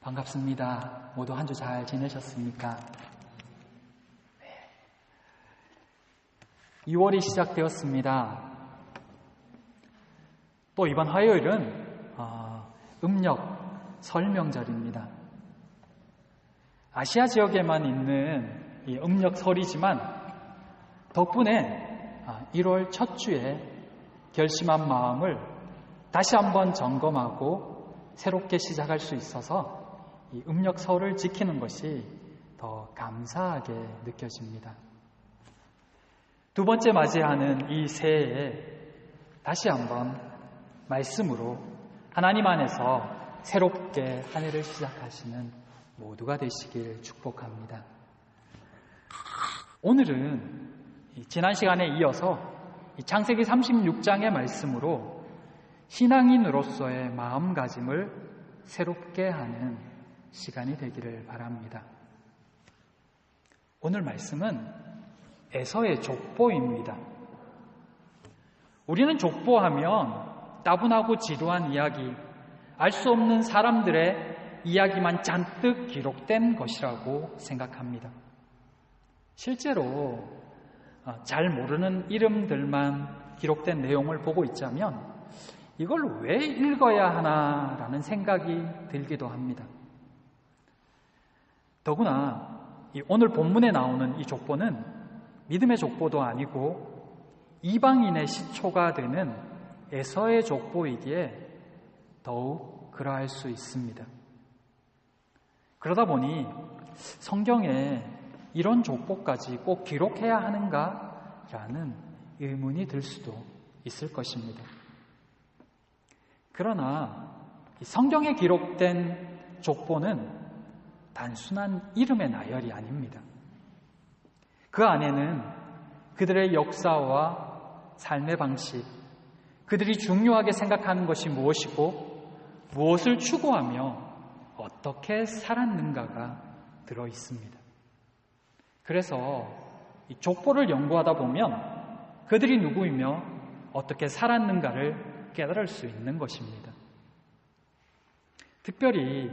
반갑습니다. 모두 한 주 잘 지내셨습니까? 2월이 시작되었습니다. 또 이번 화요일은 음력 설명절입니다. 아시아 지역에만 있는 이 음력설이지만 덕분에 1월 첫 주에 결심한 마음을 다시 한번 점검하고 새롭게 시작할 수 있어서 이 음력설을 지키는 것이 더 감사하게 느껴집니다. 두 번째 맞이하는 이 새해에 다시 한번 말씀으로 하나님 안에서 새롭게 한 해를 시작하시는 모두가 되시길 축복합니다. 오늘은 지난 시간에 이어서 창세기 36장의 말씀으로 신앙인으로서의 마음가짐을 새롭게 하는 시간이 되기를 바랍니다. 오늘 말씀은 에서의 족보입니다. 우리는 족보하면 따분하고 지루한 이야기, 알 수 없는 사람들의 이야기만 잔뜩 기록된 것이라고 생각합니다. 실제로 잘 모르는 이름들만 기록된 내용을 보고 있자면 이걸 왜 읽어야 하나라는 생각이 들기도 합니다. 더구나 오늘 본문에 나오는 이 족보는 믿음의 족보도 아니고 이방인의 시초가 되는 에서의 족보이기에 더욱 그러할 수 있습니다. 그러다 보니 성경에 이런 족보까지 꼭 기록해야 하는가라는 의문이 들 수도 있을 것입니다. 그러나 성경에 기록된 족보는 단순한 이름의 나열이 아닙니다. 그 안에는 그들의 역사와 삶의 방식, 그들이 중요하게 생각하는 것이 무엇이고 무엇을 추구하며 어떻게 살았는가가 들어 있습니다. 그래서 이 족보를 연구하다 보면 그들이 누구이며 어떻게 살았는가를 깨달을 수 있는 것입니다. 특별히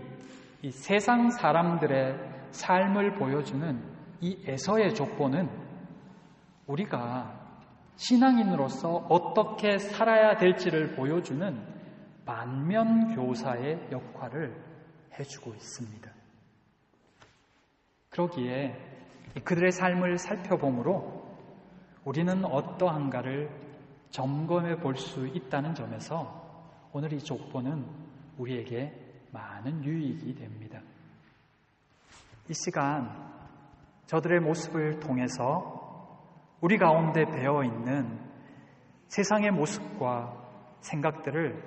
이 세상 사람들의 삶을 보여주는 이 에서의 족보는 우리가 신앙인으로서 어떻게 살아야 될지를 보여주는 반면교사의 역할을 해주고 있습니다. 그러기에 그들의 삶을 살펴보므로 우리는 어떠한가를 점검해 볼 수 있다는 점에서 오늘 이 족보는 우리에게 많은 유익이 됩니다. 이 시간 저들의 모습을 통해서 우리 가운데 배어있는 세상의 모습과 생각들을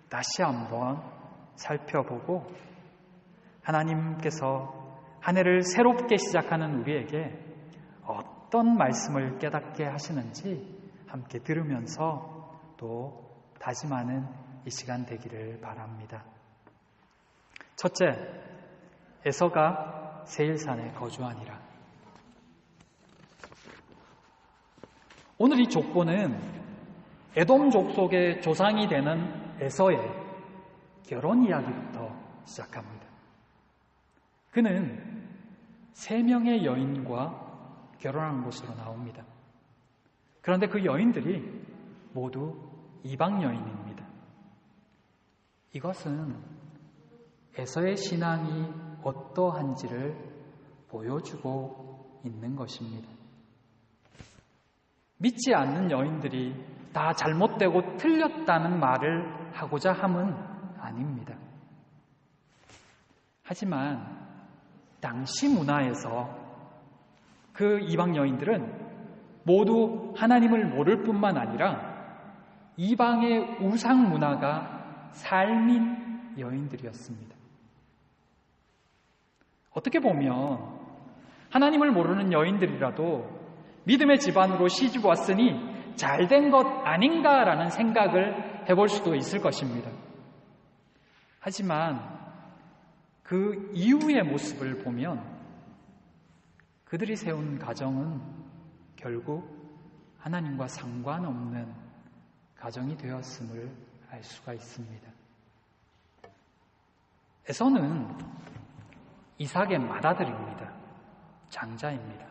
다시 한번 살펴보고 하나님께서 한 해를 새롭게 시작하는 우리에게 어떤 말씀을 깨닫게 하시는지 함께 들으면서 또 다짐하는 이 시간 되기를 바랍니다. 첫째, 에서가 세일산에 거주하니라. 오늘 이 족보는 에돔 족속의 조상이 되는 에서의 결혼 이야기부터 시작합니다. 그는 3명의 여인과 결혼한 것으로 나옵니다. 그런데 그 여인들이 모두 이방 여인입니다. 이것은 에서의 신앙이 어떠한지를 보여주고 있는 것입니다. 믿지 않는 여인들이 다 잘못되고 틀렸다는 말을 하고자 함은 아닙니다. 하지만 당시 문화에서 그 이방 여인들은 모두 하나님을 모를 뿐만 아니라 이방의 우상 문화가 삶인 여인들이었습니다. 어떻게 보면 하나님을 모르는 여인들이라도 믿음의 집안으로 시집 왔으니 잘된 것 아닌가라는 생각을 해볼 수도 있을 것입니다. 하지만 그 이후의 모습을 보면 그들이 세운 가정은 결국 하나님과 상관없는 가정이 되었음을 알 수가 있습니다. 에서는 이삭의 맏아들입니다. 장자입니다.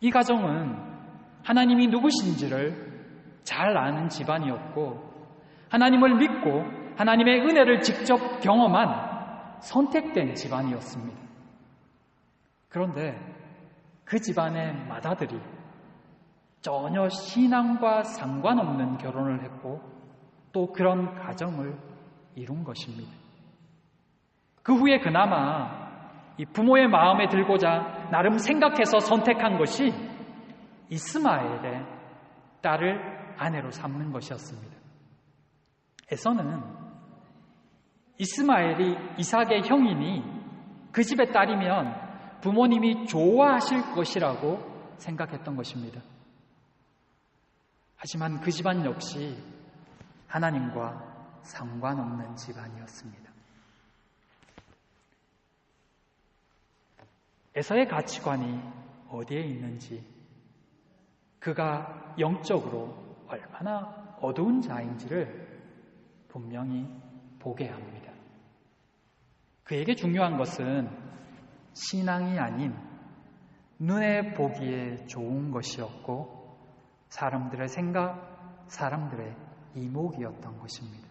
이 가정은 하나님이 누구신지를 잘 아는 집안이었고 하나님을 믿고 하나님의 은혜를 직접 경험한 선택된 집안이었습니다. 그런데 그 집안의 맏아들이 전혀 신앙과 상관없는 결혼을 했고 또 그런 가정을 이룬 것입니다. 그 후에 그나마 이 부모의 마음에 들고자 나름 생각해서 선택한 것이 이스마엘의 딸을 아내로 삼는 것이었습니다. 에서는 이스마엘이 이삭의 형이니 그 집의 딸이면 부모님이 좋아하실 것이라고 생각했던 것입니다. 하지만 그 집안 역시 하나님과 상관없는 집안이었습니다. 에서의 가치관이 어디에 있는지, 그가 영적으로 얼마나 어두운 자인지를 분명히 보게 합니다. 그에게 중요한 것은 신앙이 아닌 눈에 보기에 좋은 것이었고 사람들의 생각, 사람들의 이목이었던 것입니다.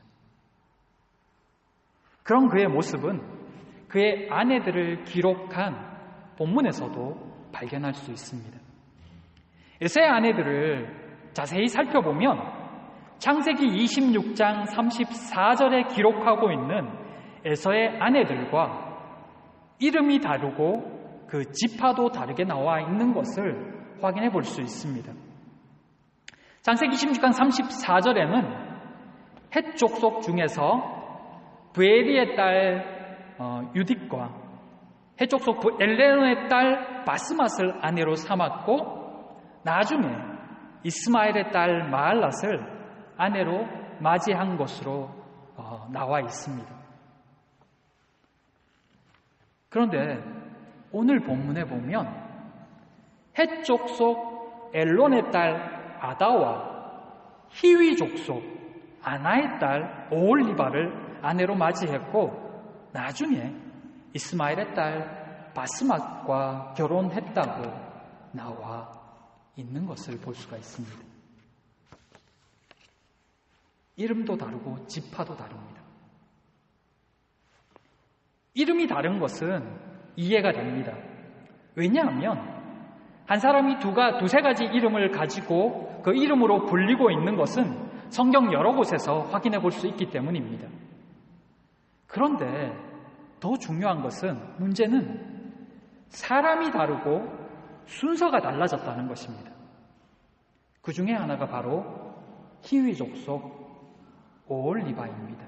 그런 그의 모습은 그의 아내들을 기록한 본문에서도 발견할 수 있습니다. 에서의 아내들을 자세히 살펴보면 창세기 26장 34절에 기록하고 있는 에서의 아내들과 이름이 다르고 그 지파도 다르게 나와 있는 것을 확인해 볼 수 있습니다. 창세기 26장 34절에는 헷 족속 중에서 브에리의 딸 유딧과 헷 족속 엘레논의 딸 바스맛을 아내로 삼았고 나중에 이스마엘의 딸 마알랏을 아내로 맞이한 것으로 나와 있습니다. 그런데 오늘 본문에 보면 헷 족속 엘론의 딸 아다와 히위 족속 아나의 딸 오홀리바를 아내로 맞이했고 나중에 이스마엘의 딸 바스맛과 결혼했다고 나와 있는 것을 볼 수가 있습니다. 이름도 다르고 지파도 다릅니다. 이름이 다른 것은 이해가 됩니다. 왜냐하면 한 사람이 두세 가지 이름을 가지고 그 이름으로 불리고 있는 것은 성경 여러 곳에서 확인해 볼 수 있기 때문입니다. 그런데 더 중요한 것은 문제는 사람이 다르고 순서가 달라졌다는 것입니다. 그 중에 하나가 바로 히위 족속 오홀리바입니다.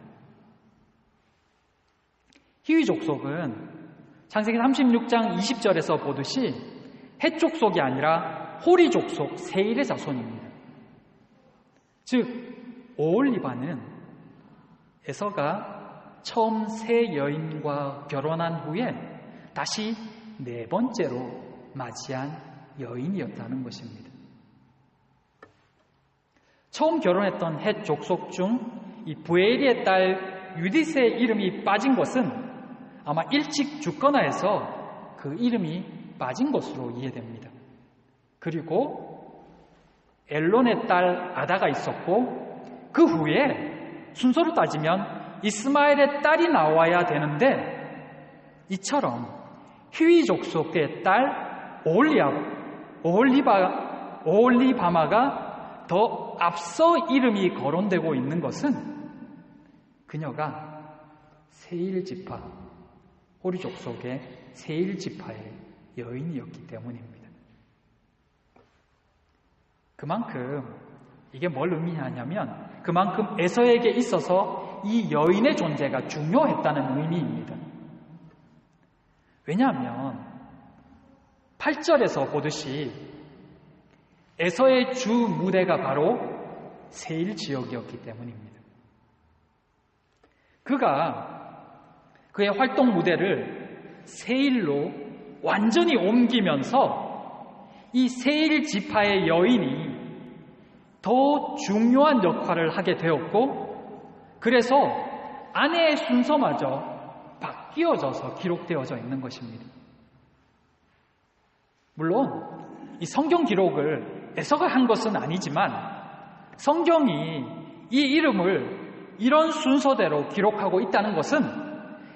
히위 족속은 창세기 36장 20절에서 보듯이 헷 족속이 아니라 호리 족속 세일의 자손입니다. 즉 오홀리바는 에서가 처음 새 여인과 결혼한 후에 다시 네 번째로 맞이한 여인이었다는 것입니다. 처음 결혼했던 헷 족속 중 이 부에리의 딸 유딧의 이름이 빠진 것은 아마 일찍 죽거나 해서 그 이름이 빠진 것으로 이해됩니다. 그리고 엘론의 딸 아다가 있었고 그 후에 순서로 따지면 이스마엘의 딸이 나와야 되는데 이처럼 히위 족속의 딸 오홀리바마가 더 앞서 이름이 거론되고 있는 것은 그녀가 세일지파, 호리 족속의 세일지파의 여인이었기 때문입니다. 그만큼 이게 뭘 의미하냐면 그만큼 에서에게 있어서 이 여인의 존재가 중요했다는 의미입니다. 왜냐하면 8절에서 보듯이 에서의 주 무대가 바로 세일 지역이었기 때문입니다. 그가 그의 활동 무대를 세일로 완전히 옮기면서 이 세일 지파의 여인이 더 중요한 역할을 하게 되었고 그래서 아내의 순서마저 끼워져서 기록되어져 있는 것입니다. 물론 이 성경 기록을 에서가 한 것은 아니지만 성경이 이 이름을 이런 순서대로 기록하고 있다는 것은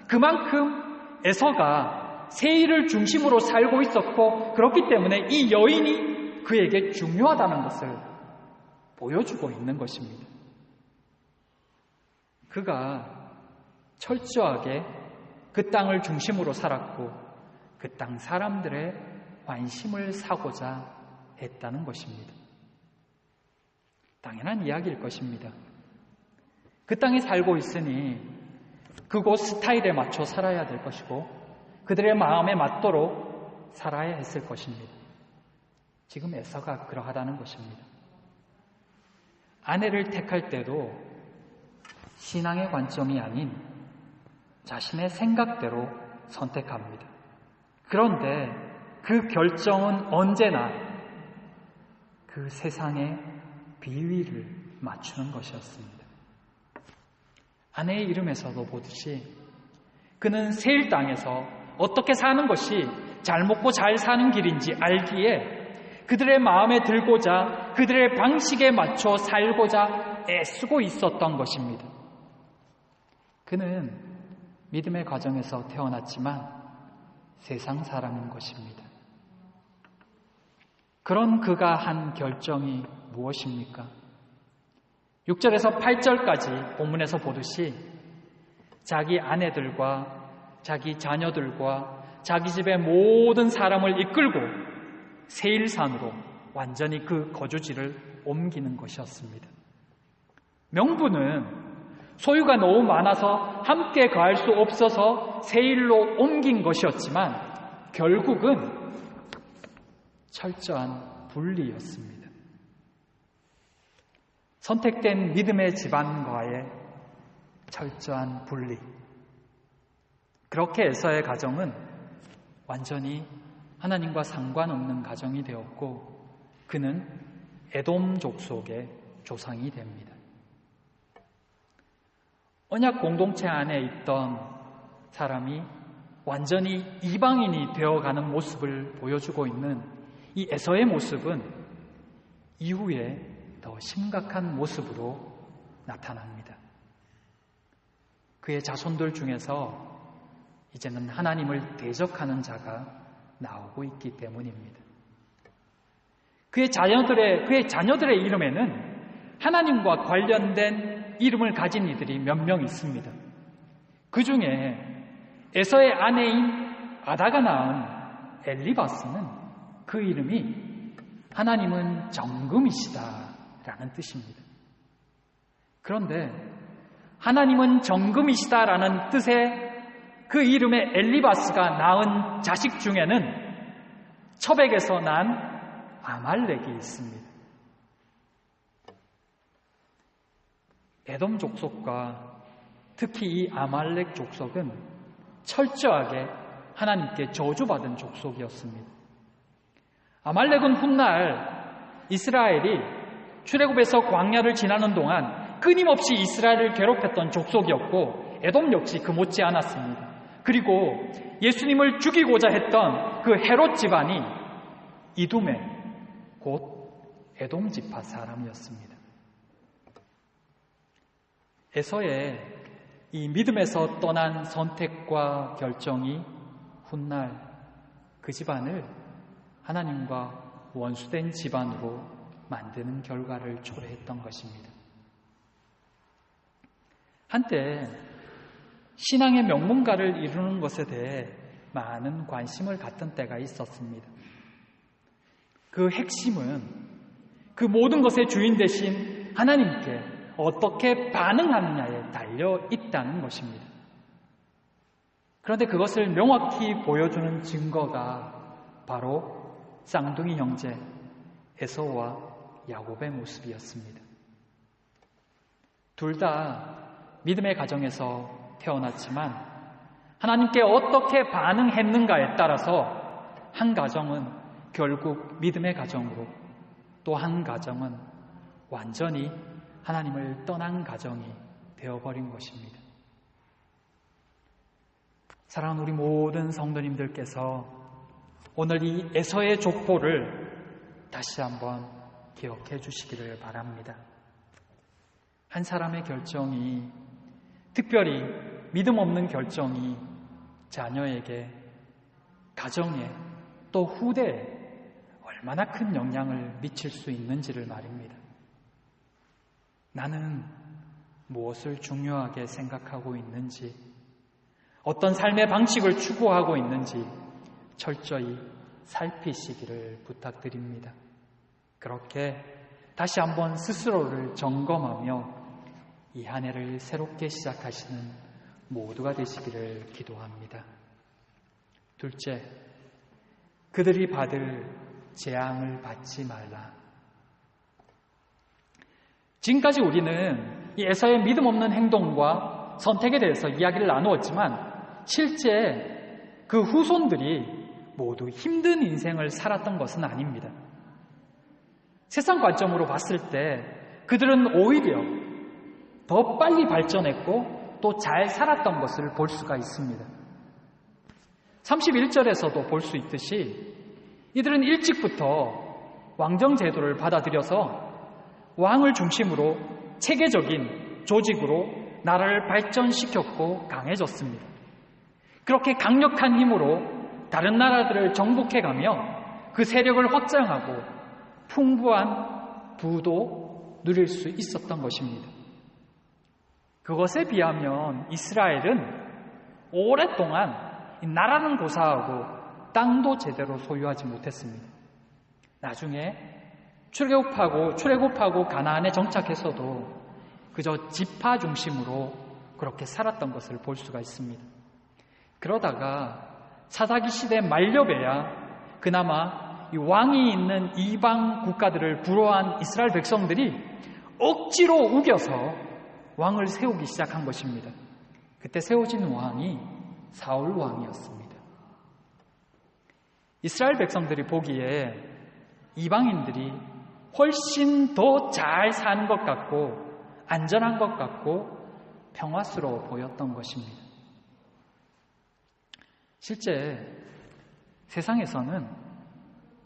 그만큼 에서가 세일을 중심으로 살고 있었고 그렇기 때문에 이 여인이 그에게 중요하다는 것을 보여주고 있는 것입니다. 그가 철저하게 그 땅을 중심으로 살았고 그 땅 사람들의 관심을 사고자 했다는 것입니다. 당연한 이야기일 것입니다. 그 땅에 살고 있으니 그곳 스타일에 맞춰 살아야 될 것이고 그들의 마음에 맞도록 살아야 했을 것입니다. 지금 에서가 그러하다는 것입니다. 아내를 택할 때도 신앙의 관점이 아닌 자신의 생각대로 선택합니다. 그런데 그 결정은 언제나 그 세상의 비위를 맞추는 것이었습니다. 아내의 이름에서도 보듯이 그는 세일 땅에서 어떻게 사는 것이 잘 먹고 잘 사는 길인지 알기에 그들의 마음에 들고자 그들의 방식에 맞춰 살고자 애쓰고 있었던 것입니다. 그는 믿음의 가정에서 태어났지만 세상 사람인 것입니다. 그런 그가 한 결정이 무엇입니까? 6절에서 8절까지 본문에서 보듯이 자기 아내들과 자기 자녀들과 자기 집의 모든 사람을 이끌고 세일산으로 완전히 그 거주지를 옮기는 것이었습니다. 명분은 소유가 너무 많아서 함께 거할 수 없어서 세일로 옮긴 것이었지만 결국은 철저한 분리였습니다. 선택된 믿음의 집안과의 철저한 분리. 그렇게 에서의 가정은 완전히 하나님과 상관없는 가정이 되었고 그는 에돔 족속의 조상이 됩니다. 언약 공동체 안에 있던 사람이 완전히 이방인이 되어가는 모습을 보여주고 있는 이 에서의 모습은 이후에 더 심각한 모습으로 나타납니다. 그의 자손들 중에서 이제는 하나님을 대적하는 자가 나오고 있기 때문입니다. 그의 자녀들의 이름에는 하나님과 관련된 이름을 가진 이들이 몇 명 있습니다. 그 중에 에서의 아내인 아다가 낳은 엘리바스는 그 이름이 하나님은 정금이시다라는 뜻입니다. 그런데 하나님은 정금이시다라는 뜻의 그 이름의 엘리바스가 낳은 자식 중에는 처백에서 난 아말렉이 있습니다. 에돔 족속과 특히 이 아말렉 족속은 철저하게 하나님께 저주받은 족속이었습니다. 아말렉은 훗날 이스라엘이 출애굽에서 광야를 지나는 동안 끊임없이 이스라엘을 괴롭혔던 족속이었고 에돔 역시 그 못지 않았습니다. 그리고 예수님을 죽이고자 했던 그 헤롯 집안이 이두메 곧 에돔 지파 사람이었습니다. 에서의 이 믿음에서 떠난 선택과 결정이 훗날 그 집안을 하나님과 원수된 집안으로 만드는 결과를 초래했던 것입니다. 한때 신앙의 명문가를 이루는 것에 대해 많은 관심을 갖던 때가 있었습니다. 그 핵심은 그 모든 것의 주인 되신 하나님께 어떻게 반응하느냐에 달려 있다는 것입니다. 그런데 그것을 명확히 보여주는 증거가 바로 쌍둥이 형제 에서와 야곱의 모습이었습니다. 둘 다 믿음의 가정에서 태어났지만 하나님께 어떻게 반응했는가에 따라서 한 가정은 결국 믿음의 가정으로 또 한 가정은 완전히 하나님을 떠난 가정이 되어버린 것입니다. 사랑하는 우리 모든 성도님들께서 오늘 이 에서의 족보를 다시 한번 기억해 주시기를 바랍니다. 한 사람의 결정이, 특별히 믿음 없는 결정이 자녀에게, 가정에, 또 후대에 얼마나 큰 영향을 미칠 수 있는지를 말입니다. 나는 무엇을 중요하게 생각하고 있는지, 어떤 삶의 방식을 추구하고 있는지 철저히 살피시기를 부탁드립니다. 그렇게 다시 한번 스스로를 점검하며 이 한 해를 새롭게 시작하시는 모두가 되시기를 기도합니다. 둘째, 그들이 받을 재앙을 받지 말라. 지금까지 우리는 이 에서의 믿음 없는 행동과 선택에 대해서 이야기를 나누었지만 실제 그 후손들이 모두 힘든 인생을 살았던 것은 아닙니다. 세상 관점으로 봤을 때 그들은 오히려 더 빨리 발전했고 또 잘 살았던 것을 볼 수가 있습니다. 31절에서도 볼 수 있듯이 이들은 일찍부터 왕정 제도를 받아들여서 왕을 중심으로 체계적인 조직으로 나라를 발전시켰고 강해졌습니다. 그렇게 강력한 힘으로 다른 나라들을 정복해가며 그 세력을 확장하고 풍부한 부도 누릴 수 있었던 것입니다. 그것에 비하면 이스라엘은 오랫동안 나라는 고사하고 땅도 제대로 소유하지 못했습니다. 나중에 출애굽하고 가나안에 정착해서도 그저 지파 중심으로 그렇게 살았던 것을 볼 수가 있습니다. 그러다가 사사기 시대 만렵에야 그나마 이 왕이 있는 이방 국가들을 부러워한 이스라엘 백성들이 억지로 우겨서 왕을 세우기 시작한 것입니다. 그때 세워진 왕이 사울 왕이었습니다. 이스라엘 백성들이 보기에 이방인들이 훨씬 더 잘 사는 것 같고 안전한 것 같고 평화스러워 보였던 것입니다. 실제 세상에서는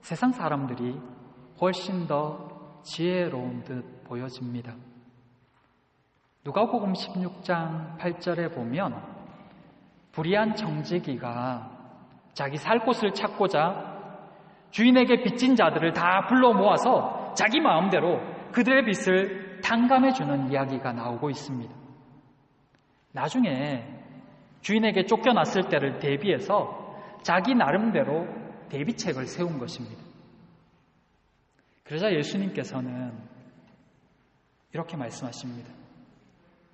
세상 사람들이 훨씬 더 지혜로운 듯 보여집니다. 누가복음 16장 8절에 보면 불의한 청지기가 자기 살 곳을 찾고자 주인에게 빚진 자들을 다 불러 모아서 자기 마음대로 그들의 빚을 탕감해주는 이야기가 나오고 있습니다. 나중에 주인에게 쫓겨났을 때를 대비해서 자기 나름대로 대비책을 세운 것입니다. 그러자 예수님께서는 이렇게 말씀하십니다.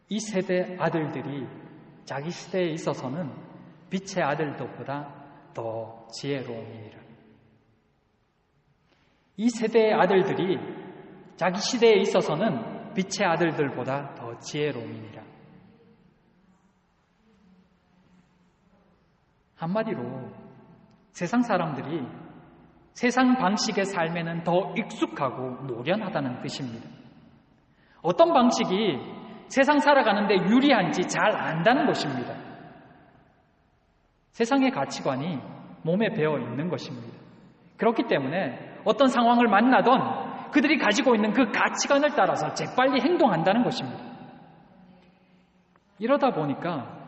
이 세대 아들들이 자기 시대에 있어서는 빛의 아들들보다 더 지혜로움이니라. 이 세대의 아들들이 자기 시대에 있어서는 빛의 아들들보다 더 지혜로움이니라. 한마디로 세상 사람들이 세상 방식의 삶에는 더 익숙하고 노련하다는 뜻입니다. 어떤 방식이 세상 살아가는데 유리한지 잘 안다는 것입니다. 세상의 가치관이 몸에 배어 있는 것입니다. 그렇기 때문에 어떤 상황을 만나던 그들이 가지고 있는 그 가치관을 따라서 재빨리 행동한다는 것입니다. 이러다 보니까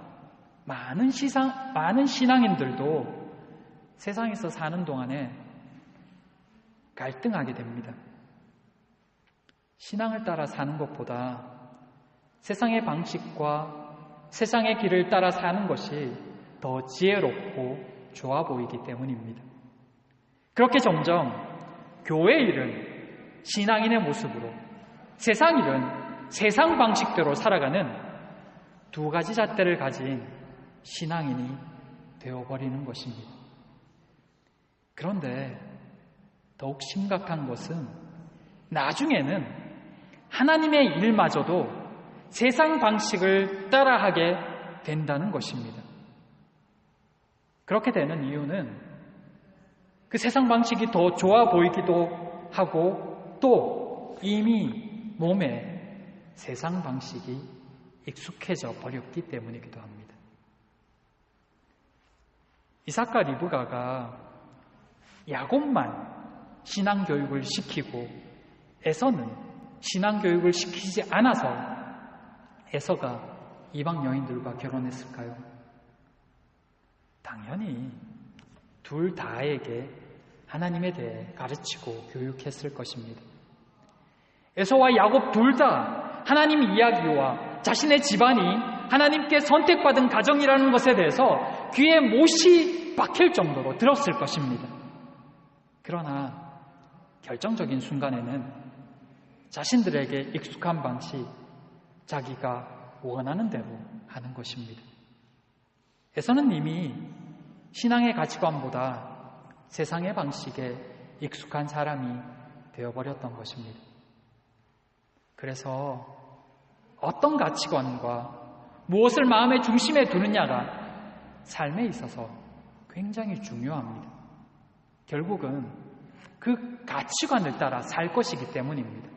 많은 신앙인들도 세상에서 사는 동안에 갈등하게 됩니다. 신앙을 따라 사는 것보다 세상의 방식과 세상의 길을 따라 사는 것이 더 지혜롭고 좋아 보이기 때문입니다. 그렇게 점점 교회 일은 신앙인의 모습으로, 세상 일은 세상 방식대로 살아가는 두 가지 잣대를 가진 신앙인이 되어버리는 것입니다. 그런데 더욱 심각한 것은 나중에는 하나님의 일마저도 세상 방식을 따라하게 된다는 것입니다. 그렇게 되는 이유는 그 세상 방식이 더 좋아 보이기도 하고 또 이미 몸에 세상 방식이 익숙해져 버렸기 때문이기도 합니다. 이삭과 리브가가 야곱만 신앙교육을 시키고 에서는 신앙교육을 시키지 않아서 에서가 이방 여인들과 결혼했을까요? 당연히 둘 다에게 하나님에 대해 가르치고 교육했을 것입니다. 에서와 야곱 둘 다 하나님 이야기와 자신의 집안이 하나님께 선택받은 가정이라는 것에 대해서 귀에 못이 박힐 정도로 들었을 것입니다. 그러나 결정적인 순간에는 자신들에게 익숙한 방식, 자기가 원하는 대로 하는 것입니다. 에서는 이미 신앙의 가치관보다 세상의 방식에 익숙한 사람이 되어버렸던 것입니다. 그래서 어떤 가치관과 무엇을 마음의 중심에 두느냐가 삶에 있어서 굉장히 중요합니다. 결국은 그 가치관을 따라 살 것이기 때문입니다.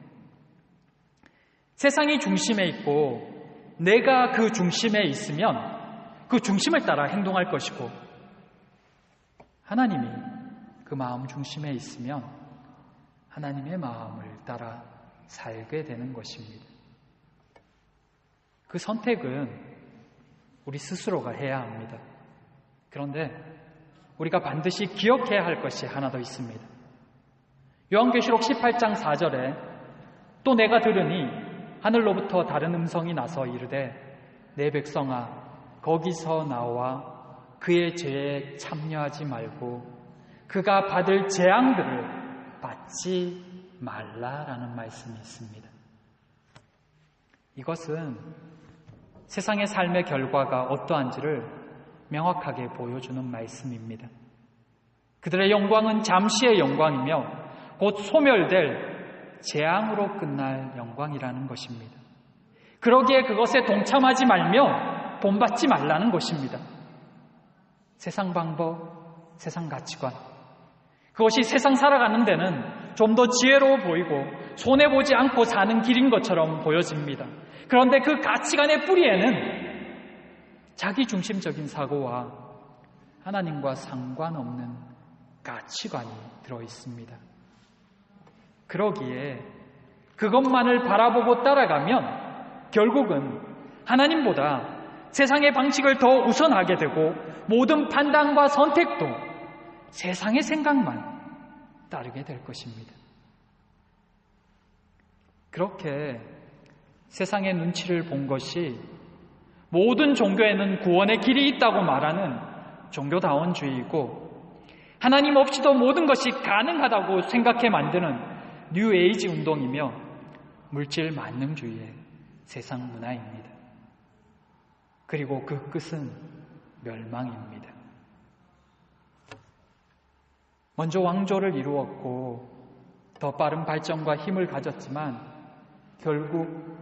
세상이 중심에 있고 내가 그 중심에 있으면 그 중심을 따라 행동할 것이고, 하나님이 그 마음 중심에 있으면 하나님의 마음을 따라 살게 되는 것입니다. 그 선택은 우리 스스로가 해야 합니다. 그런데 우리가 반드시 기억해야 할 것이 하나 더 있습니다. 요한계시록 18장 4절에 또 내가 들으니 하늘로부터 다른 음성이 나서 이르되 내 백성아 거기서 나와 그의 죄에 참여하지 말고 그가 받을 재앙들을 받지 말라라는 말씀이 있습니다. 이것은 세상의 삶의 결과가 어떠한지를 명확하게 보여주는 말씀입니다. 그들의 영광은 잠시의 영광이며 곧 소멸될 재앙으로 끝날 영광이라는 것입니다. 그러기에 그것에 동참하지 말며 본받지 말라는 것입니다. 세상 방법, 세상 가치관, 그것이 세상 살아가는 데는 좀 더 지혜로워 보이고 손해보지 않고 사는 길인 것처럼 보여집니다. 그런데 그 가치관의 뿌리에는 자기중심적인 사고와 하나님과 상관없는 가치관이 들어있습니다. 그러기에 그것만을 바라보고 따라가면 결국은 하나님보다 세상의 방식을 더 우선하게 되고 모든 판단과 선택도 세상의 생각만 따르게 될 것입니다. 그렇게 세상의 눈치를 본 것이 모든 종교에는 구원의 길이 있다고 말하는 종교다원주의이고 하나님 없이도 모든 것이 가능하다고 생각해 만드는 뉴에이지 운동이며 물질 만능주의의 세상 문화입니다. 그리고 그 끝은 멸망입니다. 먼저 왕조를 이루었고 더 빠른 발전과 힘을 가졌지만 결국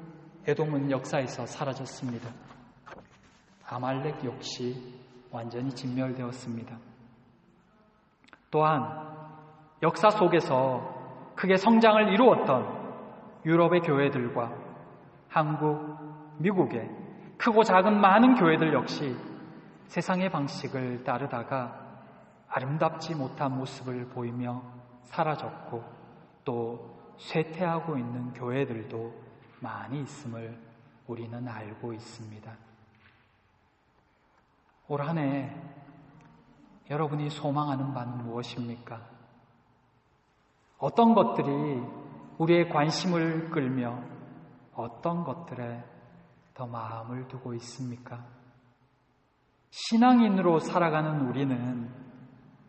에돔은 역사에서 사라졌습니다. 아말렉 역시 완전히 진멸되었습니다. 또한 역사 속에서 크게 성장을 이루었던 유럽의 교회들과 한국, 미국의 크고 작은 많은 교회들 역시 세상의 방식을 따르다가 아름답지 못한 모습을 보이며 사라졌고 또 쇠퇴하고 있는 교회들도 많이 있음을 우리는 알고 있습니다. 올 한 해 여러분이 소망하는 바는 무엇입니까? 어떤 것들이 우리의 관심을 끌며 어떤 것들에 더 마음을 두고 있습니까? 신앙인으로 살아가는 우리는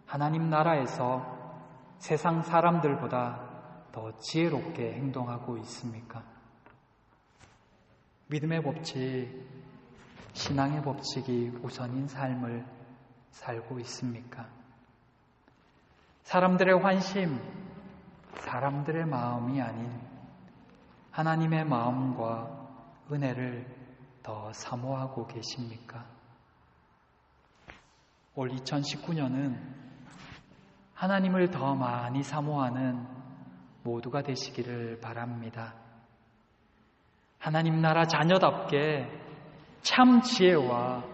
하나님 나라에서 세상 사람들보다 더 지혜롭게 행동하고 있습니까? 믿음의 법칙, 신앙의 법칙이 우선인 삶을 살고 있습니까? 사람들의 환심, 사람들의 마음이 아닌 하나님의 마음과 은혜를 더 사모하고 계십니까? 올 2019년은 하나님을 더 많이 사모하는 모두가 되시기를 바랍니다. 하나님 나라 자녀답게 참 지혜와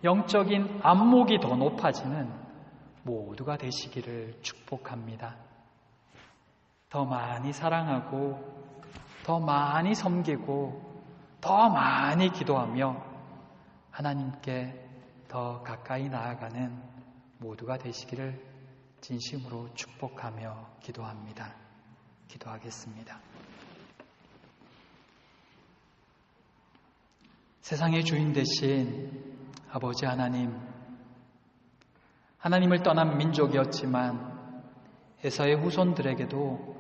영적인 안목이 더 높아지는 모두가 되시기를 축복합니다. 더 많이 사랑하고 더 많이 섬기고 더 많이 기도하며 하나님께 더 가까이 나아가는 모두가 되시기를 진심으로 축복하며 기도합니다. 기도하겠습니다. 세상의 주인 되신 아버지 하나님을 떠난 민족이었지만 에사의 후손들에게도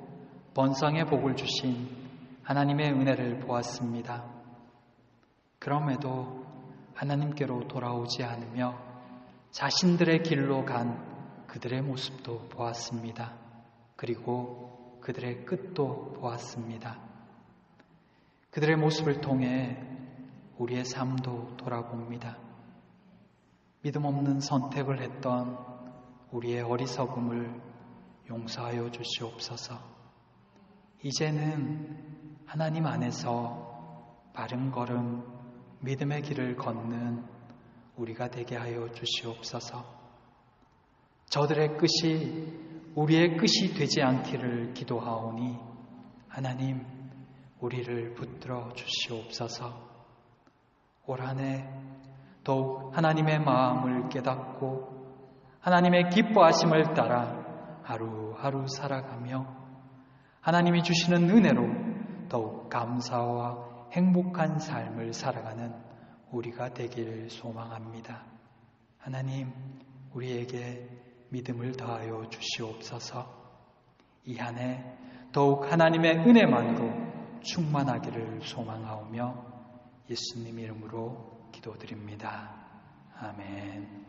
번성의 복을 주신 하나님의 은혜를 보았습니다. 그럼에도 하나님께로 돌아오지 않으며 자신들의 길로 간 그들의 모습도 보았습니다. 그리고 그들의 끝도 보았습니다. 그들의 모습을 통해 우리의 삶도 돌아봅니다. 믿음 없는 선택을 했던 우리의 어리석음을 용서하여 주시옵소서. 이제는 하나님 안에서 바른 걸음, 믿음의 길을 걷는 우리가 되게 하여 주시옵소서. 저들의 끝이 우리의 끝이 되지 않기를 기도하오니 하나님, 우리를 붙들어 주시옵소서. 올 한 해 더욱 하나님의 마음을 깨닫고 하나님의 기뻐하심을 따라 하루하루 살아가며 하나님이 주시는 은혜로 더욱 감사와 행복한 삶을 살아가는 우리가 되기를 소망합니다. 하나님, 우리에게 믿음을 더하여 주시옵소서. 이 한 해 더욱 하나님의 은혜만으로 충만하기를 소망하오며 예수님 이름으로 기도드립니다. 아멘.